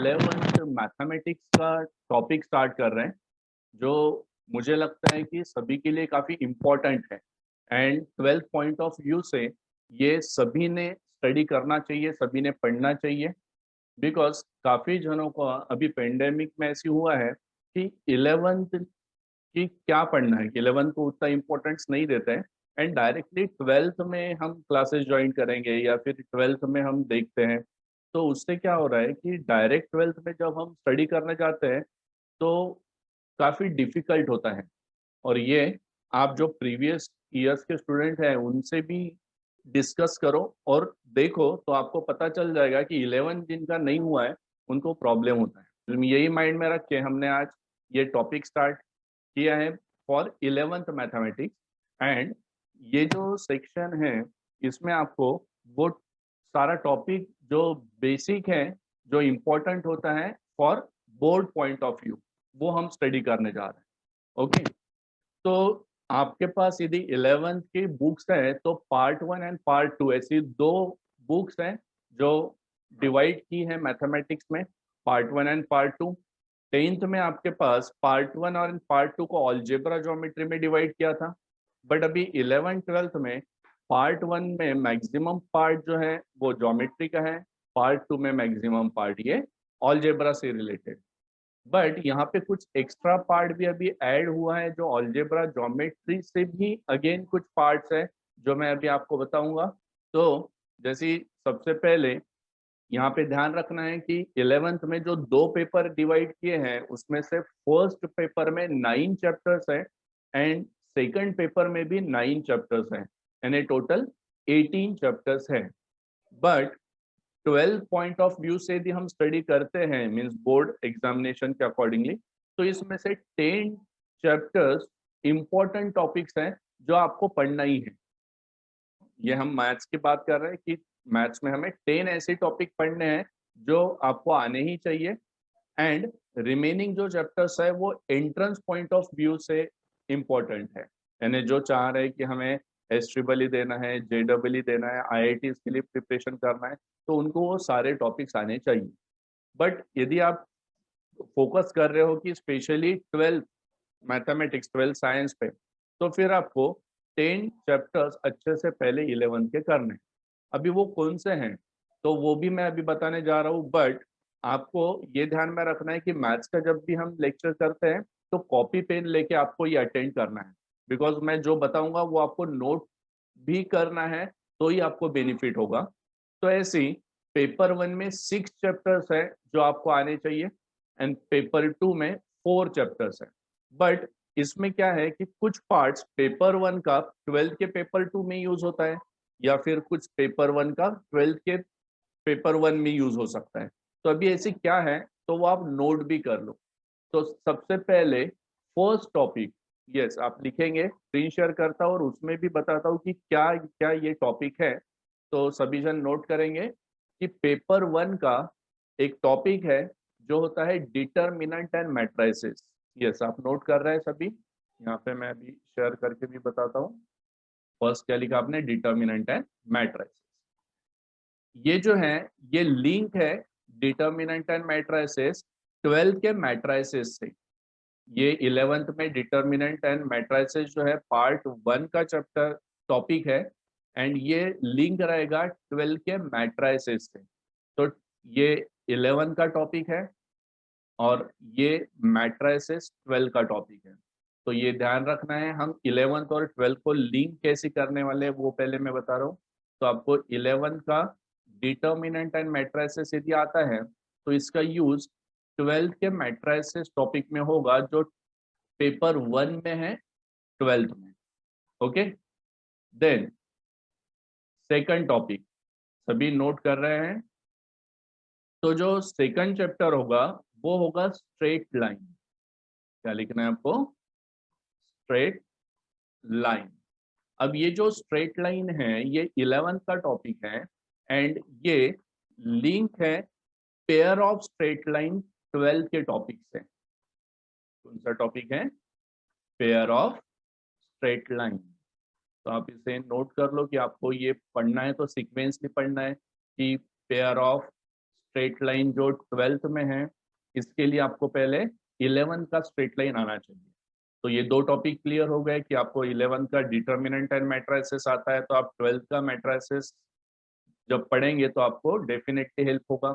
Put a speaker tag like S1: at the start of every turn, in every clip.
S1: 11th mathematics का topic start कर रहे हैं, जो मुझे लगता है कि सभी के लिए काफ़ी इम्पोर्टेंट है। And 12th point of view से ये सभी ने स्टडी करना चाहिए, सभी ने पढ़ना चाहिए। बिकॉज काफ़ी जनों को अभी पेंडेमिक में ऐसी हुआ है कि 11th कि क्या पढ़ना है, कि 11th को उतना इम्पोर्टेंस नहीं देते हैं एंड डायरेक्टली 12th में हम क्लासेस ज्वाइन करेंगे या फिर 12th में हम देखते हैं। तो उससे क्या हो रहा है कि डायरेक्ट 12th में जब हम स्टडी करने जाते हैं तो काफ़ी डिफिकल्ट होता है। और ये आप जो प्रीवियस ईयर्स के स्टूडेंट हैं उनसे भी डिस्कस करो और देखो, तो आपको पता चल जाएगा कि 11 जिनका नहीं हुआ है उनको प्रॉब्लम होता है। यही माइंड में रख के हमने आज ये टॉपिक स्टार्ट किया है फॉर 11th मैथमेटिक्स। एंड ये जो सेक्शन है इसमें आपको वो सारा टॉपिक जो बेसिक है, जो इम्पोर्टेंट होता है for board point of view, वो हम स्टडी करने जा रहे हैं। ओके, तो आपके पास यदि 11th की बुक्स है तो पार्ट 1 एंड पार्ट 2 ऐसी दो बुक्स हैं जो डिवाइड की है मैथमेटिक्स में, पार्ट 1 एंड पार्ट 2। 10th में आपके पास पार्ट 1 और पार्ट 2 को अलजेब्रा ज्योमेट्री में डिवाइड किया था। बट अभी 11th 12th में पार्ट 1 में मैक्सिमम पार्ट जो है वो ज्योमेट्री का है, पार्ट 2 में मैक्सिमम पार्ट ये अलजेब्रा से रिलेटेड। बट यहाँ पे कुछ एक्स्ट्रा पार्ट भी अभी ऐड हुआ है जो अलजेब्रा ज्योमेट्री से भी अगेन कुछ पार्ट्स है जो मैं अभी आपको बताऊंगा। तो जैसे सबसे पहले यहाँ पे ध्यान रखना है कि 11th में जो दो पेपर डिवाइड किए हैं उसमें से फर्स्ट पेपर में 9 चैप्टर्स है एंड सेकंड पेपर में भी 9 चैप्टर्स हैं, यानी टोटल 18 चैप्टर्स है। बट 12 पॉइंट ऑफ व्यू से यदि हम स्टडी करते हैं मींस बोर्ड एग्जामिनेशन के अकॉर्डिंगली, तो इसमें से 10 चैप्टर्स इंपॉर्टेंट टॉपिक्स हैं जो आपको पढ़ना ही है। ये हम मैथ्स की बात कर रहे हैं कि मैथ्स में हमें 10 ऐसे टॉपिक पढ़ने हैं जो आपको आने ही चाहिए। एंड रिमेनिंग जो चैप्टर्स है वो एंट्रेंस पॉइंट ऑफ व्यू से इम्पोर्टेंट है, यानी जो चाह रहे हैं कि हमें एस ट्रिपल ही देना है, JEE देना है, IIT के लिए प्रिपरेशन करना है, तो उनको वो सारे टॉपिक्स आने चाहिए। बट यदि आप फोकस कर रहे हो कि स्पेशली 12 मैथमेटिक्स 12 साइंस पे, तो फिर आपको 10 चैप्टर्स अच्छे से पहले 11 के करने हैं। अभी वो कौन से हैं तो वो भी मैं अभी बताने जा रहा हूँ। बट आपको ये ध्यान में रखना है कि मैथ्स का जब भी हम लेक्चर करते हैं तो कॉपी पेन लेके आपको ये अटेंड करना है, बिकॉज मैं जो बताऊंगा वो आपको नोट भी करना है तो ही आपको बेनिफिट होगा। तो ऐसे ही पेपर 1 में 6 चैप्टर्स है जो आपको आने चाहिए एंड पेपर 2 में 4 चैप्टर्स है। बट इसमें क्या है कि कुछ पार्ट्स पेपर 1 का 12th के पेपर 2 में यूज होता है या फिर कुछ पेपर 1 का 12th के पेपर 1 में यूज हो सकता है। तो अभी ऐसी क्या है तो वो आप नोट भी कर लो। तो सबसे पहले फर्स्ट टॉपिक, यस आप लिखेंगे, स्क्रीन शेयर करता हूँ और उसमें भी बताता हूँ कि क्या क्या ये टॉपिक है। तो सभी जन नोट करेंगे कि पेपर 1 का एक टॉपिक है जो होता है डिटर्मिनेंट एंड मैट्रिसेस। यस आप नोट कर रहे हैं सभी, यहाँ पे मैं अभी शेयर करके भी बताता हूँ। फर्स्ट क्या लिखा आपने, डिटर्मिनेंट एंड मैट्रिसेस। ये जो है ये लिंक है डिटर्मिनेंट एंड मैट्रिसेस 12 के मैट्रिसेस से। ये 11th में डिटर्मिनेंट एंड मैट्रिसेस जो है पार्ट 1 का चैप्टर टॉपिक है एंड ये लिंक रहेगा 12 के मैट्रिसेस से। तो ये 11 का टॉपिक है और ये मैट्रिसेस 12 का टॉपिक है। तो ये ध्यान रखना है, हम 11th और 12th को लिंक कैसे करने वाले हैं वो पहले मैं बता रहा हूँ। तो आपको 11th का डिटर्मिनेंट एंड मैट्रिसेस यदि आता है तो इसका यूज 12th के मैट्रिसेस टॉपिक में होगा जो पेपर 1 में है 12th में। ओके, देन सेकंड टॉपिक सभी नोट कर रहे हैं। तो जो सेकंड चैप्टर होगा वो होगा स्ट्रेट लाइन। क्या लिखना है आपको, स्ट्रेट लाइन। अब ये जो स्ट्रेट लाइन है ये 11th का टॉपिक है एंड ये लिंक है पेयर ऑफ स्ट्रेट लाइन 12 के टॉपिक से। कौन सा टॉपिक है, पेयर ऑफ स्ट्रेट लाइन। तो आप इसे नोट कर लो कि आपको ये पढ़ना है तो सीक्वेंस भी पढ़ना है कि पेयर ऑफ स्ट्रेट लाइन जो 12th में है, इसके लिए आपको पहले 11 का स्ट्रेट लाइन आना चाहिए। तो ये दो टॉपिक क्लियर हो गए कि आपको 11 का डिटर्मिनेंट एंड मैट्रिसेस आता है, तो आप 12th का मैट्रिसेस जब पढ़ेंगे तो आपको डेफिनेटली हेल्प होगा।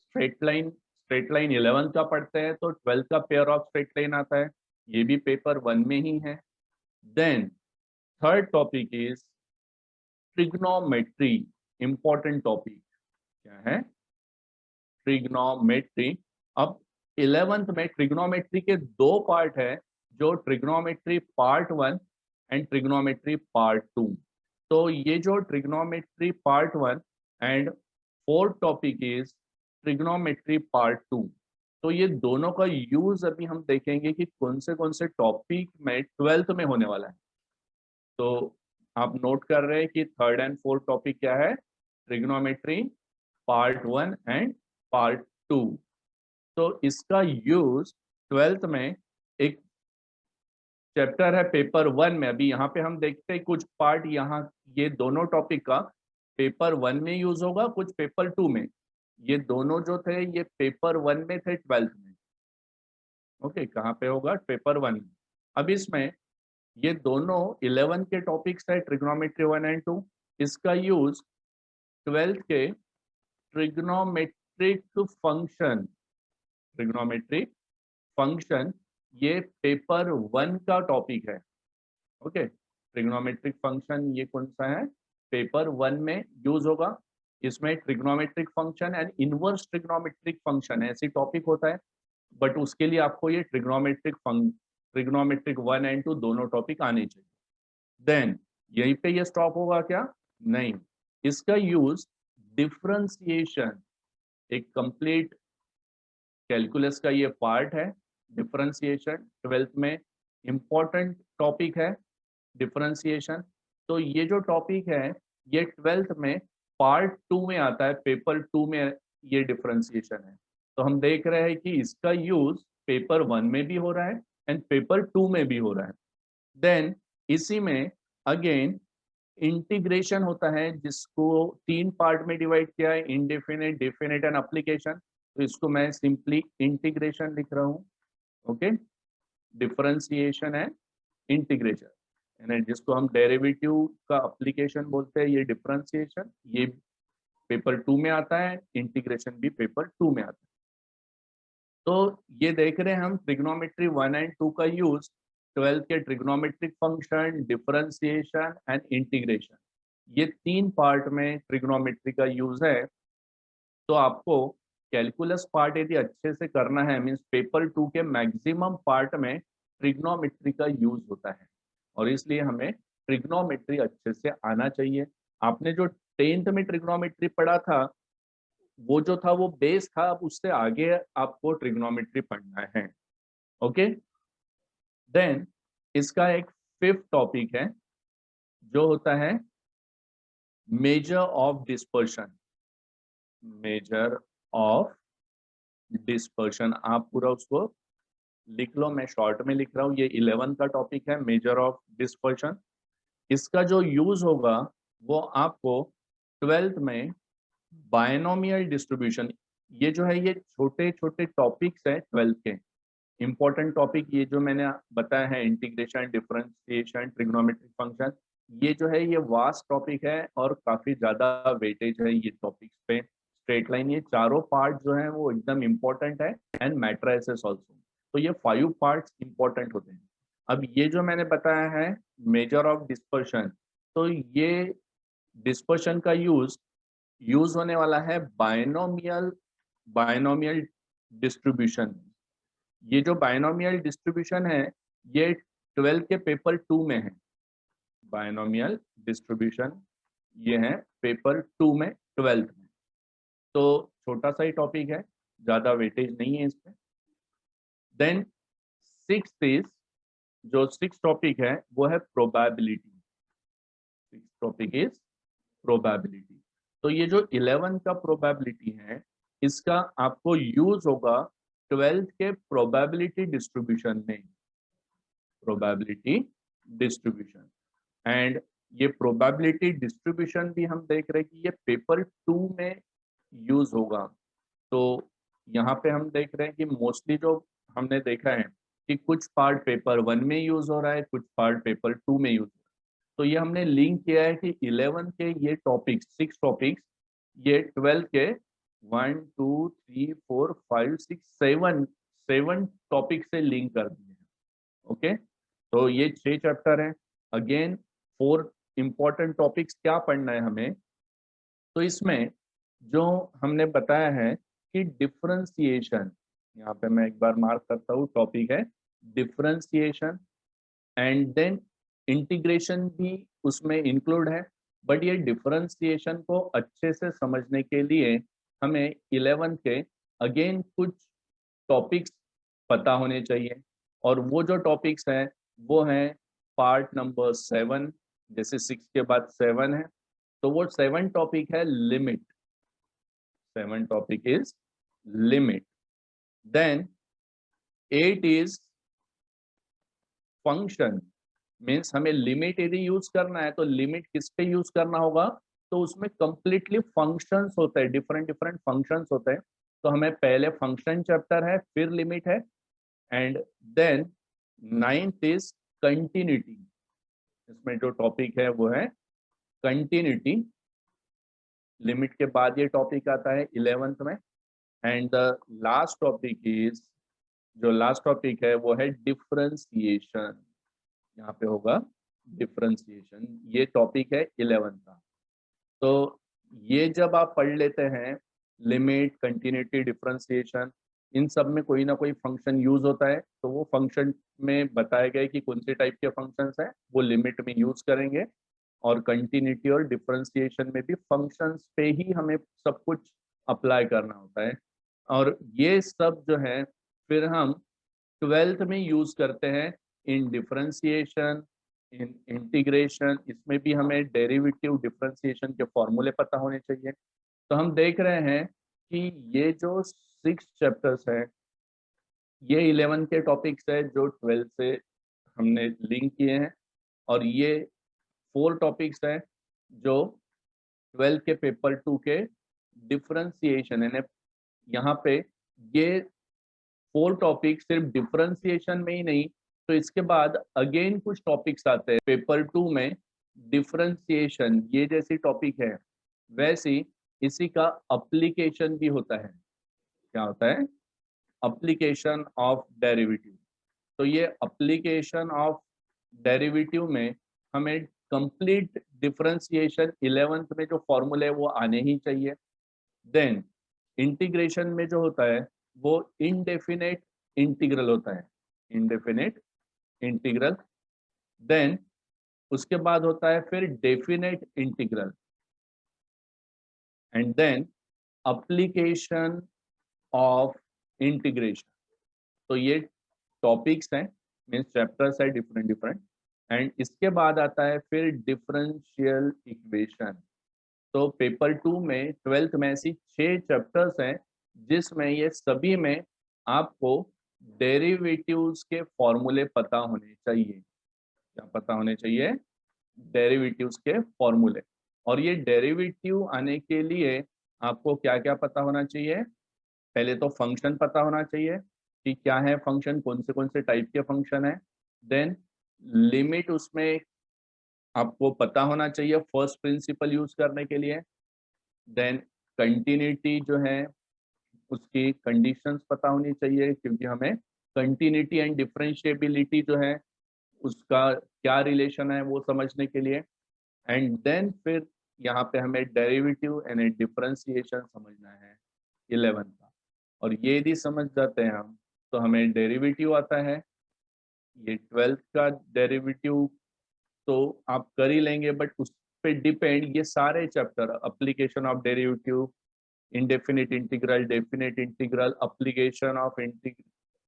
S1: स्ट्रेट लाइन 11 का पढ़ते हैं तो 12th का पेयर ऑफ स्ट्रेट लाइन आता है, ये भी पेपर 1 में ही है। Then third topic is trigonometry, important topic क्या है, ट्रिग्नोमेट्री। अब 11th में ट्रिग्नोमेट्री के दो पार्ट है, जो trigonometry part 1 and trigonometry part 2। तो ये जो trigonometry part 1 and fourth topic is trigonometry part 2। तो ये दोनों का यूज अभी हम देखेंगे कि कौन से टॉपिक में 12th में होने वाला है। तो आप नोट कर रहे हैं कि थर्ड एंड फोर्थ टॉपिक क्या है, ट्रिग्नोमेट्री पार्ट 1 एंड पार्ट 2। तो इसका यूज 12th में एक चैप्टर है पेपर 1 में, अभी यहाँ पे हम देखते हैं कुछ पार्ट, यहाँ ये दोनों टॉपिक का पेपर 1 में यूज होगा, कुछ पेपर 2 में। ये दोनों जो थे ये पेपर 1 में थे 12th में। ओके, कहाँ पे होगा, पेपर 1 में। अब इसमें ये दोनों 11 के टॉपिक्स है, ट्रिग्नोमेट्री 1 एंड 2। इसका यूज 12th के ट्रिग्नोमेट्रिक फंक्शन, ट्रिग्नोमेट्रिक फंक्शन ये पेपर 1 का टॉपिक है। ओके, ट्रिग्नोमेट्रिक फंक्शन ये कौन सा है, पेपर 1 में यूज होगा। इसमें trigonometric function and inverse trigonometric function ऐसी टॉपिक होता है, बट उसके लिए आपको ये ट्रिग्नोमेट्रिक 1 एंड 2 दोनों टॉपिक आने चाहिए। देन यहीं पे ये स्टॉप होगा क्या, नहीं, इसका यूज डिफरेंशिएशन, एक कंप्लीट कैलकुलस का ये पार्ट है। डिफरेंशिएशन 12th में इंपॉर्टेंट टॉपिक है डिफरेंशिएशन। तो ये जो टॉपिक है ये 12th में पार्ट 2 में आता है, पेपर 2 में ये डिफरेंशिएशन है। तो हम देख रहे हैं कि इसका यूज पेपर 1 में भी हो रहा है एंड पेपर 2 में भी हो रहा है। देन इसी में अगेन इंटीग्रेशन होता है, जिसको 3 पार्ट में डिवाइड किया है, इंडेफिनिट, डेफिनिट एंड एप्लीकेशन। तो इसको मैं सिंपली इंटीग्रेशन लिख रहा हूँ। ओके, डिफरेंशिएशन एंड इंटीग्रेशन, यानी जिसको हम डेरिवेटिव का एप्लीकेशन बोलते हैं, ये डिफरेंशिएशन ये पेपर 2 में आता है, इंटीग्रेशन भी पेपर 2 में आता है। तो ये देख रहे हैं हम ट्रिग्नोमेट्री 1 एंड 2 का यूज 12th के trigonometric function, differentiation and integration, ये 3 पार्ट में ट्रिग्नोमेट्री का यूज है। तो आपको कैलकुलस पार्ट यदि अच्छे से करना है, मींस पेपर 2 के मैक्सिमम पार्ट में ट्रिग्नोमेट्री का यूज होता है, और इसलिए हमें ट्रिग्नोमेट्री अच्छे से आना चाहिए। आपने जो 10th में ट्रिग्नोमेट्री पढ़ा था वो जो था वो बेस था, अब उससे आगे आपको ट्रिग्नोमेट्री पढ़ना है। ओके, देन इसका एक 5th टॉपिक है जो होता है measure of dispersion. Measure of dispersion, आप पूरा उसको लिख लो, मैं शॉर्ट में लिख रहा हूँ। ये 11 का टॉपिक है, मेजर ऑफ डिस्पर्शन। इसका जो यूज होगा वो आपको 12th में बायनोमियल डिस्ट्रीब्यूशन, ये जो है ये छोटे छोटे टॉपिक्स हैं 12th के इंपॉर्टेंट टॉपिक, ये जो मैंने बताया है इंटीग्रेशन, डिफरेंशिएशन, ट्रिग्नोमेट्रिक फंक्शन, ये जो है ये वास्ट टॉपिक है और काफी ज्यादा वेटेज है ये टॉपिक्स पे। स्ट्रेट लाइन, ये चारों पार्ट जो है वो एकदम इंपॉर्टेंट है एंड मैट्रिसेस आल्सो। तो ये 5 पार्ट्स इंपॉर्टेंट होते हैं। अब ये जो मैंने बताया है मेजर ऑफ डिस्पर्शन, तो ये डिस्पर्शन का यूज होने वाला है बायनोमियल डिस्ट्रीब्यूशन। ये जो बायनोमियल डिस्ट्रीब्यूशन है ये 12 के पेपर 2 में है। बायनोमियल डिस्ट्रीब्यूशन ये है पेपर 2 में 12th में। तो छोटा सा ही टॉपिक है, ज्यादा वेटेज नहीं है इसमें। देन 6th इज, जो 6th टॉपिक है वो है probability. 6th topic is probability. तो ये जो 11 का प्रोबेबिलिटी है इसका आपको यूज होगा 12th के प्रोबेबिलिटी डिस्ट्रीब्यूशन में। प्रोबेबिलिटी डिस्ट्रीब्यूशन, एंड ये प्रोबेबिलिटी डिस्ट्रीब्यूशन भी हम देख रहे हैं कि ये पेपर 2 में यूज होगा। तो यहाँ पे हम देख रहे हैं कि मोस्टली जो हमने देखा है कि कुछ पार्ट पेपर 1 में यूज हो रहा है, कुछ पार्ट पेपर 2 में यूज हो रहा है। तो ये हमने लिंक किया है कि 11 के ये टॉपिक्स 6 टॉपिक्स ये 12 के 1 2 3 4 5 6 7 टॉपिक से लिंक कर दिए हैं। ओके, तो ये 6 चैप्टर हैं। अगेन 4 इंपॉर्टेंट टॉपिक्स क्या पढ़ना है हमें, तो इसमें जो हमने बताया है कि डिफरेंशिएशन, यहाँ पे मैं एक बार मार्क करता हूँ, टॉपिक है डिफरेंशिएशन, एंड देन इंटीग्रेशन भी उसमें इंक्लूड है। बट ये डिफरेंशिएशन को अच्छे से समझने के लिए हमें 11 के अगेन कुछ टॉपिक्स पता होने चाहिए, और वो जो टॉपिक्स हैं वो हैं पार्ट नंबर 7, जैसे 6 के बाद 7 है, तो वो 7 टॉपिक है limit. 7 topic is limit. Then 8 is function, means हमें लिमिट यदि यूज करना है तो लिमिट किस पे यूज करना होगा, तो उसमें कंप्लीटली फंक्शंस होते हैं, डिफरेंट डिफरेंट फंक्शंस होते हैं। तो हमें पहले फंक्शन चैप्टर है, फिर लिमिट है, and then 9th is continuity. इसमें जो टॉपिक है वो है कंटिन्यूटी। लिमिट के बाद ये टॉपिक आता है 11th में, and the last topic is, जो लास्ट टॉपिक है वो है डिफरेंशिएशन। यहाँ पे होगा डिफरेंशिएशन, ये टॉपिक है 11 का। तो ये जब आप पढ़ लेते हैं, लिमिट, कंटिन्यूटी, डिफरेंशिएशन, इन सब में कोई ना कोई फंक्शन यूज होता है, तो वो फंक्शन में बताए गए कि कौन से टाइप के फंक्शंस हैं वो लिमिट में यूज करेंगे, और कंटिन्यूटी और डिफरेंशिएशन में भी फंक्शंस पे ही हमें सब कुछ अप्लाई करना होता है। और ये सब जो है फिर हम 12th में यूज करते हैं इन डिफरेंशिएशन, इन इंटीग्रेशन। इसमें भी हमें डेरिवेटिव डिफरेंशिएशन के फॉर्मूले पता होने चाहिए। तो हम देख रहे हैं कि ये जो 6 चैप्टर्स हैं ये 11 के टॉपिक्स है जो 12 से हमने लिंक किए हैं, और ये 4 टॉपिक्स हैं जो 12 के पेपर 2 के डिफरेंशिएशन है। यहाँ पे ये 4 टॉपिक सिर्फ डिफरेंशिएशन में ही नहीं, तो इसके बाद अगेन कुछ टॉपिक्स आते हैं पेपर 2 में। डिफरेंशिएशन ये जैसी टॉपिक है, वैसी इसी का अप्लीकेशन भी होता है। क्या होता है? Application of derivative. तो ये अप्लीकेशन ऑफ डेरिवेटिव में हमें कंप्लीट डिफरेंशिएशन 11th में जो फॉर्मूले है वो आने ही चाहिए। देन इंटीग्रेशन में जो होता है वो इनडेफिनेट इंटीग्रल होता है, इनडेफिनेट इंटीग्रल। देन उसके बाद होता है फिर definite integral, and then application of integration. तो ये टॉपिक्स हैं, मीन्स चैप्टर्स है डिफरेंट डिफरेंट, एंड इसके बाद आता है फिर डिफरेंशियल इक्वेशन। तो पेपर 2 में 12th में ऐसी 6 चैप्टर्स हैं जिसमें ये सभी में आपको डेरिवेटिव्स के फॉर्मूले पता होने चाहिए। क्या पता होने चाहिए? डेरिवेटिव्स के फॉर्मूले। और ये डेरिवेटिव आने के लिए आपको क्या क्या पता होना चाहिए? पहले तो फंक्शन पता होना चाहिए कि क्या है फंक्शन, कौन से टाइप के फंक्शन है। देन लिमिट उसमें आपको पता होना चाहिए फर्स्ट प्रिंसिपल यूज करने के लिए। देन कंटिन्यूटी जो है उसकी कंडीशंस पता होनी चाहिए, क्योंकि हमें कंटिन्यूटी एंड डिफरेंशिएबिलिटी जो है उसका क्या रिलेशन है वो समझने के लिए। एंड देन फिर यहाँ पे हमें डेरिवेटिव एंड डिफरेंशिएशन समझना है 11 का। और ये यदि समझ जाते हैं हम तो हमें डेरिवेटिव आता है। ये 12th का डेरिवेटिव तो आप कर ही लेंगे, बट उस पे डिपेंड ये सारे chapter, application of derivative, indefinite integral, definite integral, application of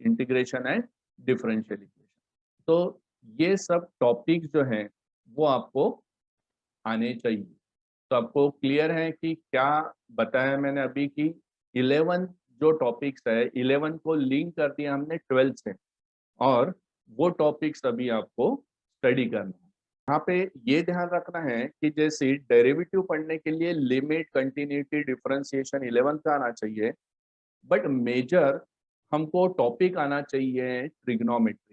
S1: integration and differential equation. तो ये सब टॉपिक्स जो हैं वो आपको आने चाहिए। तो आपको क्लियर है कि क्या बताया मैंने अभी कि 11 जो टॉपिक्स है 11 को लिंक कर दिया हमने 12 से, और वो टॉपिक्स अभी आपको स्टडी करना है। यहाँ पे ये ध्यान रखना है कि जैसे डेरिवेटिव पढ़ने के लिए लिमिट, कंटिन्यूटी, डिफरेंशिएशन 11 का आना चाहिए, बट मेजर हमको टॉपिक आना चाहिए ट्रिग्नोमेट्री।